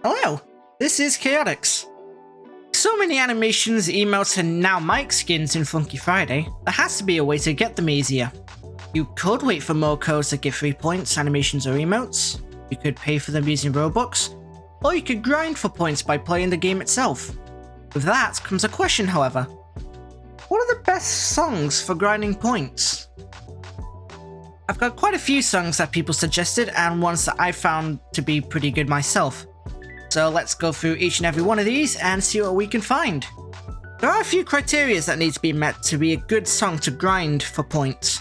Hello, this is Chaotix. So many animations, emotes, and now mic skins in Funky Friday, there has to be a way to get them easier. You could wait for more codes that give free points, animations, or emotes. You could pay for them using Robux, or you could grind for points by playing the game itself. With that comes a question, however. What are the best songs for grinding points? I've got quite a few songs that people suggested and ones that I found to be pretty good myself. So let's go through each and every one of these and see what we can find. There are a few criteria that need to be met to be a good song to grind for points.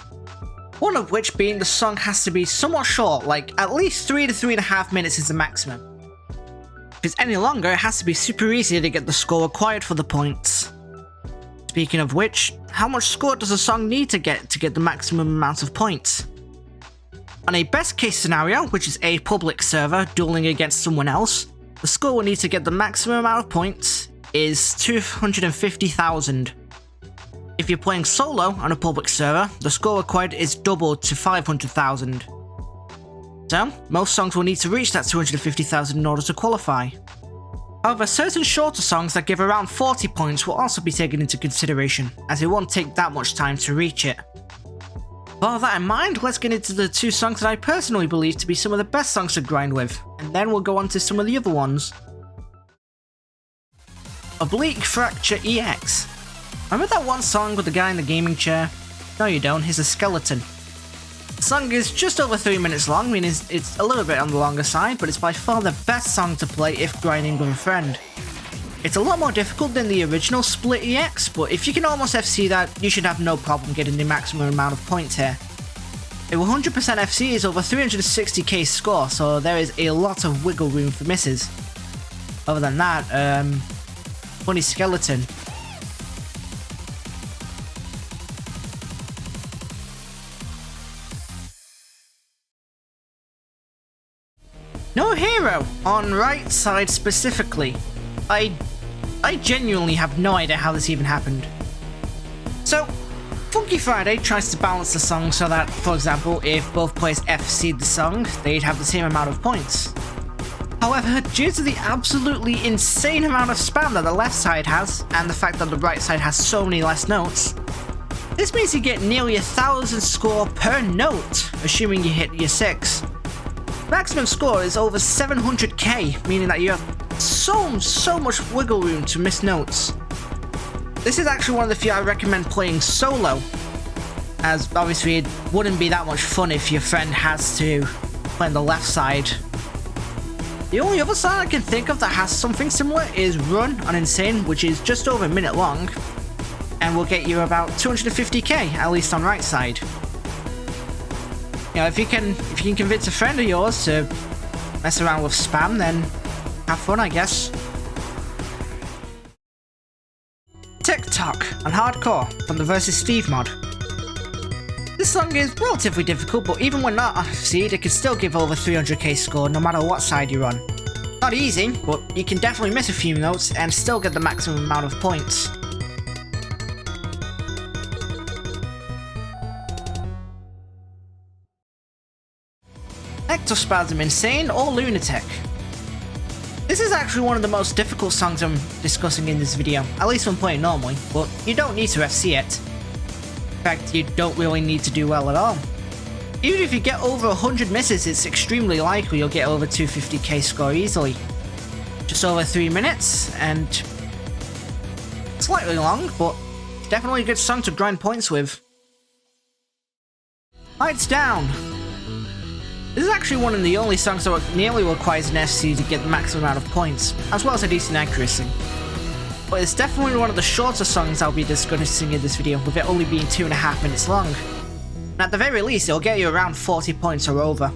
One of which being the song has to be somewhat short, like at least 3 to 3.5 minutes is the maximum. If it's any longer, it has to be super easy to get the score required for the points. Speaking of which, how much score does a song need to get the maximum amount of points? On a best case scenario, which is a public server dueling against someone else, the score we need to get the maximum amount of points is 250,000. If you're playing solo on a public server, the score required is doubled to 500,000. So, most songs will need to reach that 250,000 in order to qualify. However, certain shorter songs that give around 40 points will also be taken into consideration, as it won't take that much time to reach it. With all that in mind, let's get into the two songs that I personally believe to be some of the best songs to grind with, and then we'll go on to some of the other ones. Oblique Fracture EX. Remember that one song with the guy in the gaming chair? No you don't, he's a skeleton. The song is just over 3 minutes long, meaning it's a little bit on the longer side, but it's by far the best song to play if grinding with a friend. It's a lot more difficult than the original Split EX, but if you can almost FC that, you should have no problem getting the maximum amount of points here. A 100% FC is over 360k score, so there is a lot of wiggle room for misses. Other than that, funny skeleton. No hero on right side specifically. I genuinely have no idea how this even happened. So, Funky Friday tries to balance the song so that, for example, if both players FC'd the song, they'd have the same amount of points. However, due to the absolutely insane amount of spam that the left side has, and the fact that the right side has so many less notes, this means you get nearly 1,000 score per note, assuming you hit your 6. Maximum score is over 700k, meaning that you have so much wiggle room to miss notes. This is actually one of the few I recommend playing solo, as obviously it wouldn't be that much fun if your friend has to play on the left side. The only other song I can think of that has something similar is Run on Insane, which is just over a minute long, and will get you about 250k, at least on right side. You know, if you can convince a friend of yours to mess around with spam, then have fun, I guess. Tock on Hardcore from the Versus Steve mod. This song is relatively difficult, but even when not FC'd, it can still give over 300k score no matter what side you're on. Not easy, but you can definitely miss a few notes and still get the maximum amount of points. Ectospasm Insane or Lunatic. This is actually one of the most difficult songs I'm discussing in this video, at least when playing normally, but you don't need to FC it. In fact, you don't really need to do well at all. Even if you get over 100 misses, it's extremely likely you'll get over 250k score easily. Just over 3 minutes, and slightly long, but definitely a good song to grind points with. Lights Down. This is actually one of the only songs that nearly requires an FC to get the maximum amount of points, as well as a decent accuracy. But it's definitely one of the shorter songs I'll be discussing in this video, with it only being 2.5 minutes long. And at the very least, it'll get you around 40 points or over.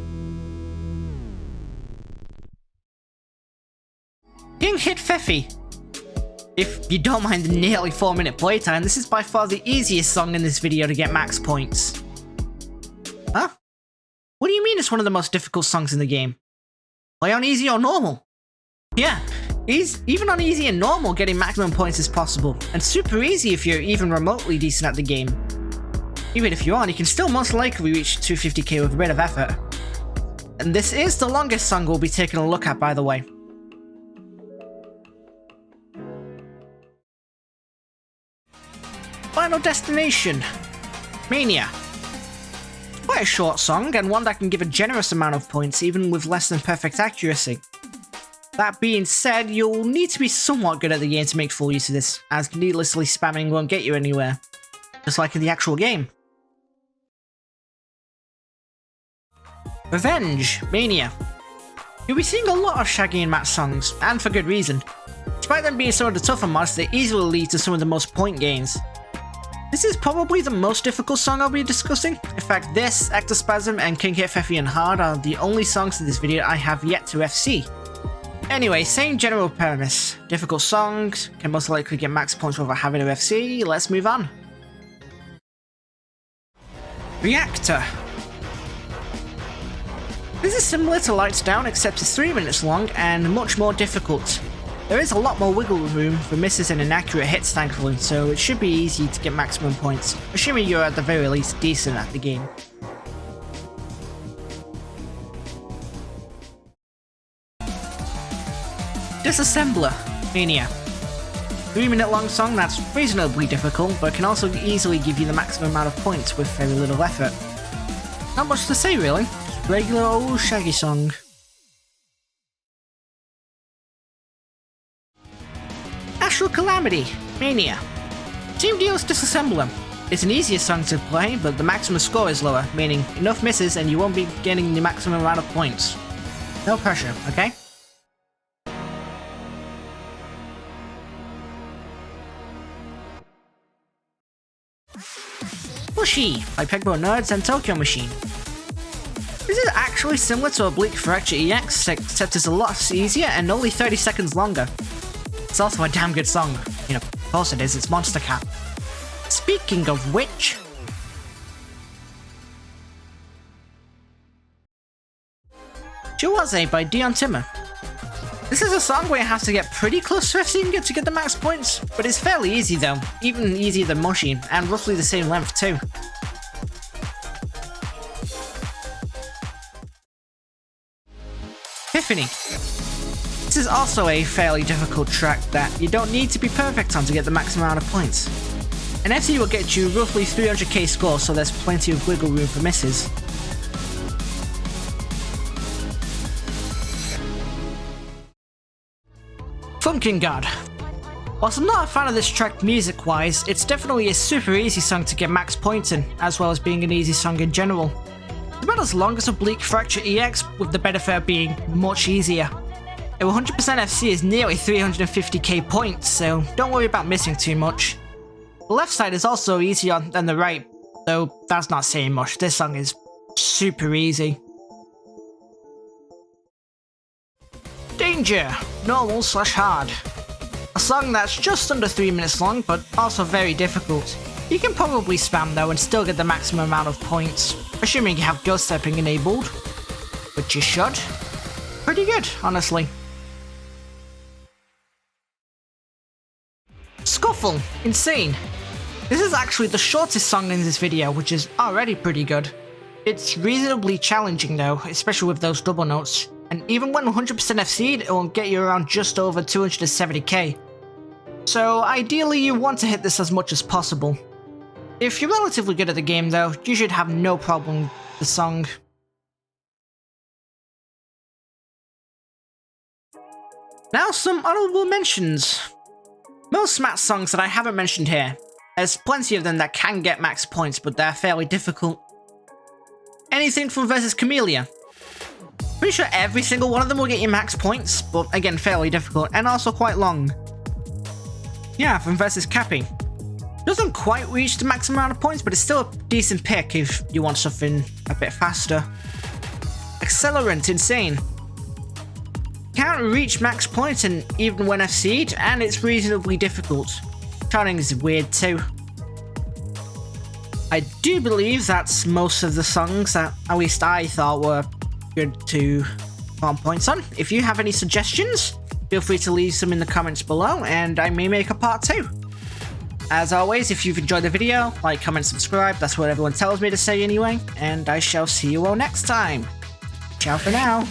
Hit FeFe. If you don't mind the nearly 4-minute playtime, this is by far the easiest song in this video to get max points. Huh? What do you mean it's one of the most difficult songs in the game? Play on easy or normal? Yeah, even on easy and normal, getting maximum points is possible, and super easy if you're even remotely decent at the game. Even if you aren't, you can still most likely reach 250k with a bit of effort. And this is the longest song we'll be taking a look at, by the way. final destination, Mania. Quite a short song, and one that can give a generous amount of points even with less than perfect accuracy. That being said, you'll need to be somewhat good at the game to make full use of this, as needlessly spamming won't get you anywhere, just like in the actual game. Revenge, Mania. You'll be seeing a lot of Shaggy and Matt songs, and for good reason. Despite them being some of the tougher mods, they easily lead to some of the most point gains. This is probably the most difficult song I'll be discussing. In fact, this, Ectospasm, and Hit FeFe and Hard are the only songs in this video I have yet to FC. Anyway, same general premise. Difficult songs, can most likely get max points without having to FC, let's move on. Reactor. This is similar to Lights Down, except it's 3 minutes long and much more difficult. There is a lot more wiggle room for misses and inaccurate hits thankfully, so it should be easy to get maximum points, assuming you're at the very least decent at the game. Disassembler, Mania. 3 minute long song that's reasonably difficult, but can also easily give you the maximum amount of points with very little effort. Not much to say really, just regular old Shaggy song. Astral Calamity, Mania. Same deal as Disassembler. It's an easier song to play, but the maximum score is lower, meaning enough misses and you won't be getting the maximum amount of points. No pressure, okay? MOSHI by Pegboard Nerds and Tokyo Machine. This is actually similar to Oblique Fracture EX, except it's a lot easier and only 30 seconds longer. It's also a damn good song. You know, of course it is, it's Monstercat. Speaking of which... Shiawase by Dion. This is a song where you have to get pretty close to FC to get the max points, but it's fairly easy though, even easier than MOSHI, and roughly the same length too. Epiphany. This is also a fairly difficult track that you don't need to be perfect on to get the maximum amount of points. An FC will get you roughly 300k score, so there's plenty of wiggle room for misses. Funkin God. Whilst I'm not a fan of this track music-wise, it's definitely a super easy song to get max points in, as well as being an easy song in general. It's about as long as Oblique Fracture EX, with the benefit of being much easier. A 100% FC is nearly 350k points, so don't worry about missing too much. The left side is also easier than the right, though that's not saying much. This song is super easy. Danger, normal/hard. A song that's just under 3 minutes long, but also very difficult. You can probably spam though and still get the maximum amount of points, assuming you have ghost stepping enabled, which you should. Pretty good, honestly. Scuffle, Insane. This is actually the shortest song in this video, which is already pretty good. It's reasonably challenging though, especially with those double notes, and even when 100% FC'd, it will get you around just over 270k. So ideally you want to hit this as much as possible. If you're relatively good at the game though, you should have no problem with the song. Now some honorable mentions. Most Matt songs that I haven't mentioned here. There's plenty of them that can get max points, but they're fairly difficult. Anything from Versus Camellia. Pretty sure every single one of them will get you max points, but again fairly difficult and also quite long. Yeah, from Versus Cappy. Doesn't quite reach the maximum amount of points, but it's still a decent pick if you want something a bit faster. Accelerant, Insane. Can't reach max points and even when FC'd, and it's reasonably difficult. Charting is weird too. I do believe that's most of the songs that at least I thought were good to farm points on. If you have any suggestions, feel free to leave some in the comments below and I may make a part 2. As always, if you've enjoyed the video, like, comment, subscribe, that's what everyone tells me to say anyway, and I shall see you all next time. Ciao for now.